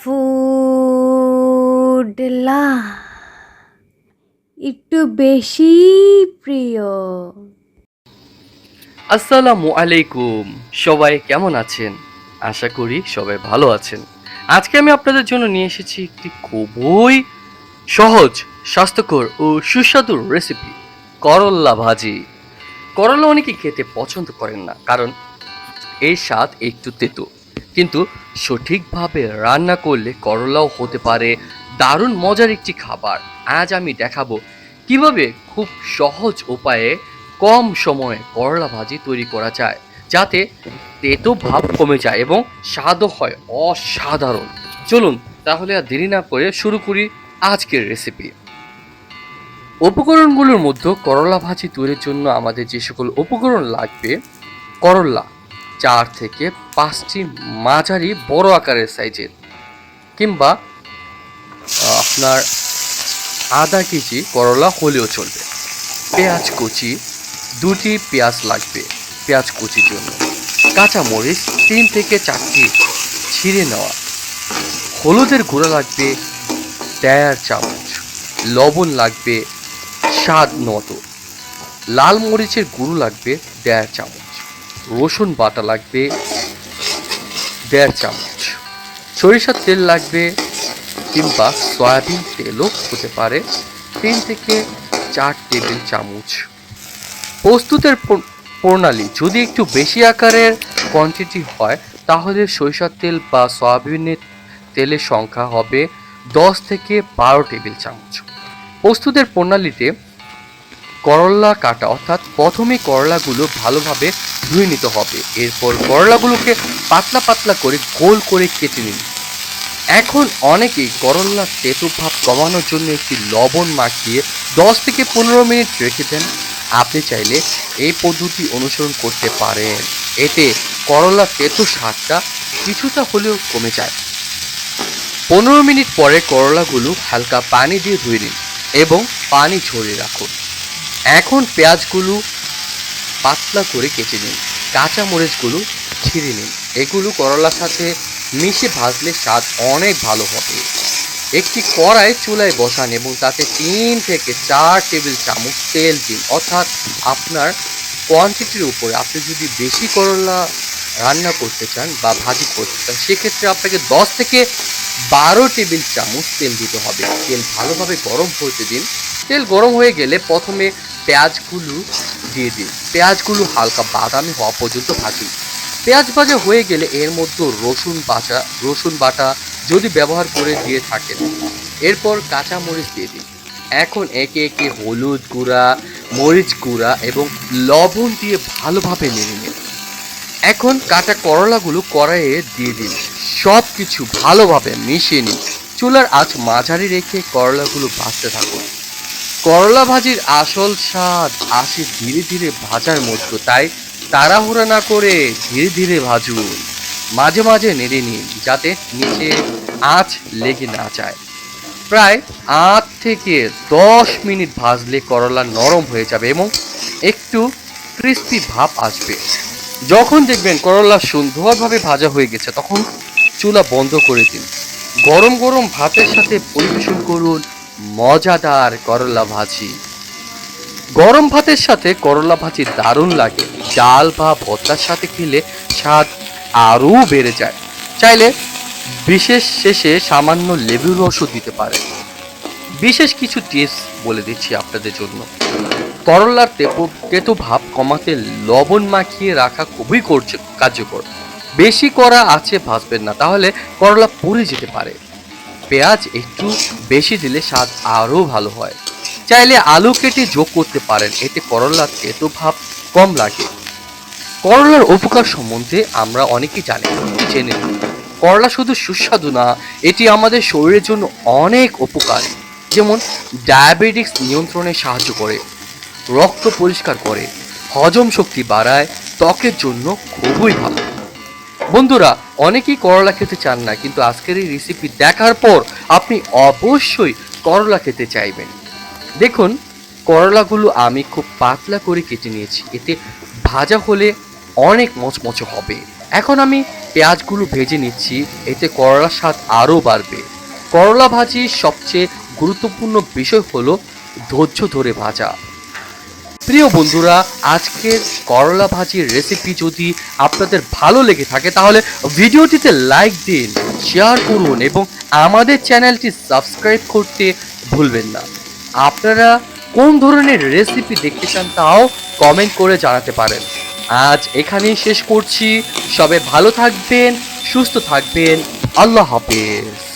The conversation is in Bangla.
ফুডলা একটু বেশি প্রিয়। আসসালামু আলাইকুম। সবাই কেমন আছেন? আশা করি সবাই ভালো আছেন। আজকে আমি আপনাদের জন্য নিয়ে এসেছি একটি খুবই সহজ, স্বাস্থ্যকর ও সুস্বাদু রেসিপি, করল্লা ভাজি। করল্লা অনেকে খেতে পছন্দ করেন না, কারণ এর স্বাদ একটু তেতো। কিন্তু সঠিকভাবে রান্না করলে করলাও হতে পারে দারুণ মজার একটি খাবার। আজ আমি দেখাবো কিভাবে খুব সহজ উপায়ে কম সময়ে করলা ভাজি তৈরি করা যায়, যাতে তেতো ভাব কমে যায় এবং স্বাদও হয় অসাধারণ। চলুন তাহলে আর দেরি না করে শুরু করি আজকের রেসিপি। উপকরণগুলোর মধ্যে করলা ভাজি তৈরির জন্য আমাদের যে সকল উপকরণ লাগবে: করলা 4 থেকে 5টি মাঝারি বড় আকারের সাইজের, কিংবা আপনার আধা কেজি করলা হলেও চলবে। পেঁয়াজ কুচি 2টি পেঁয়াজ লাগবে পেঁয়াজ কুচির জন্য। কাঁচামরিচ 3 থেকে 4টি ছিঁড়ে নেওয়া। হলুদের গুঁড়া লাগবে 1.5 চামচ। লবণ লাগবে স্বাদ মতো। লাল মরিচের গুঁড়ো লাগবে 1.5 চামচ। রসুন বাটা লাগবে 1.5 চামচ। সরিষার তেল লাগবে, কিংবা সয়াবিন তেলও হতে পারে, 3 থেকে 4 টেবিল চামচ। প্রস্তুতের প্রণালী: যদি একটু বেশি আকারের কোয়ান্টিটি হয়, তাহলে সরিষার তেল বা সয়াবিনের তেলের সংখ্যা হবে 10 থেকে 12 টেবিল চামচ। প্রস্তুতের প্রণালীতে: করলা কাটা, অর্থাৎ প্রথমে করলাগুলো ভালোভাবে ধুয়ে নিতে হবে। এরপর করলাগুলোকে পাতলা পাতলা করে গোল করে কেটে নিন। এখন অনেকেই করলার তেতো ভাব কমানোর জন্য একটি লবণ মাখিয়ে 10 থেকে 15 মিনিট রেখে দেন। আপনি চাইলে এই পদ্ধতি অনুসরণ করতে পারেন, এতে করলার তেতো স্বাদটা কিছুটা হলেও কমে যায়। 15 মিনিট পরে করলাগুলো হালকা পানি দিয়ে ধুয়ে নিন এবং পানি ঝরিয়ে রাখুন। এখন পেঁয়াজগুলো পাতলা করে কেটে নিন। কাঁচামরিচগুলো ছিঁড়ে নিন। এগুলো করলার সাথে মিশে ভাজলে স্বাদ অনেক ভালো হবে। একটি কড়াই চুলায় বসান এবং তাতে 3 থেকে 4 টেবিল চামচ তেল দিন, অর্থাৎ আপনার কোয়ান্টিটির উপরে। আপনি যদি বেশি করলা রান্না করতে চান বা ভাজি করতে চান, সেক্ষেত্রে আপনাকে 10 থেকে 12 টেবিল চামচ তেল দিতে হবে। তেল ভালোভাবে গরম হতে দিন। তেল গরম হয়ে গেলে প্রথমে পেঁয়াজগুলো দিয়ে দিন। পেঁয়াজগুলো হালকা বাদামি হওয়া পর্যন্ত ভাজুন। পেঁয়াজ ভাজা হয়ে গেলে এর মধ্যে রসুন বাটা যদি ব্যবহার করে দিয়ে থাকেন, এরপর কাঁচামরিচ দিয়ে দিন। এখন একে একে হলুদ গুঁড়া, মরিচ গুঁড়া এবং লবণ দিয়ে ভালোভাবে নেড়ে নিন। এখন কাটা করলাগুলো কড়াইয়ে দিয়ে দিন। সব কিছু ভালোভাবে মিশিয়ে নিন। চুলার আঁচ মাঝারি রেখে করলাগুলো ভাজতে থাকুন। করলা ভাজির আসল স্বাদ আসে ধীরে ধীরে ভাজার মধ্যে, তাই তাড়াহুড়া না করে ধীরে ধীরে ভাজুন। মাঝে মাঝে নেড়ে নিন, যাতে নিচে আঁচ লেগে না যায়। প্রায় 8 থেকে 10 মিনিট ভাজলে করলা নরম হয়ে যাবে এবং একটু ক্রিস্পি ভাব আসবে। যখন দেখবেন করলা সুন্দরভাবে ভাজা হয়ে গেছে, তখন চুলা বন্ধ করে দিন। গরম গরম ভাতের সাথে পরিবেশন করুন মজাদার করলা ভাজি। গরম ভাতের সাথে করলা ভাজি দারুণ লাগে। ডাল বা ভর্তার সাথে খেলে স্বাদ আরও বেড়ে যায়। চাইলে বিশেষ শেষে সামান্য লেবুর রসও দিতে পারে। বিশেষ কিছু টিপস বলে দিচ্ছি আপনাদের জন্য। করলার তেতো ভাব কমাতে লবণ মাখিয়ে রাখা খুবই কার্যকর। বেশি করা আছে ভাজবেন না, তাহলে করলা পুড়ে যেতে পারে। পেঁয়াজ একটু বেশি দিলে স্বাদ আরও ভালো হয়। চাইলে আলু কেটে যোগ করতে পারেন, এতে করলার তেতো ভাব কম লাগে। করলার উপকার সম্বন্ধে আমরা অনেকেই জেনে নিই। করলা শুধু সুস্বাদু না, এটি আমাদের শরীরের জন্য অনেক উপকারী। যেমন ডায়াবেটিস নিয়ন্ত্রণে সাহায্য করে, রক্ত পরিষ্কার করে, হজম শক্তি বাড়ায়, ত্বকের জন্য খুবই ভালো। বন্ধুরা, অনেকেই করলা খেতে চান না, কিন্তু আজকের এই রেসিপি দেখার পর আপনি অবশ্যই করলা খেতে চাইবেন। দেখুন, করলাগুলো আমি খুব পাতলা করে কেটে নিয়েছি, এতে ভাজা হলে অনেক মচমচে হবে। এখন আমি পেঁয়াজগুলো ভেজে নিচ্ছি, এতে করলার স্বাদ আরও বাড়বে। করলা ভাজির সবচেয়ে গুরুত্বপূর্ণ বিষয় হলো ধৈর্য ধরে ভাজা। প্রিয় বন্ধুরা, আজকের করলা ভাজির রেসিপি যদি আপনাদের ভালো লেগে থাকে তাহলে ভিডিওটিতে লাইক দিন, শেয়ার করুন এবং আমাদের চ্যানেলটি সাবস্ক্রাইব করতে ভুলবেন না। আপনারা কোন ধরনের রেসিপি দেখতে চান তাও কমেন্ট করে জানাতে পারেন। আজ এখানেই শেষ করছি। সবাই ভালো থাকবেন, সুস্থ থাকবেন। আল্লাহ হাফেজ।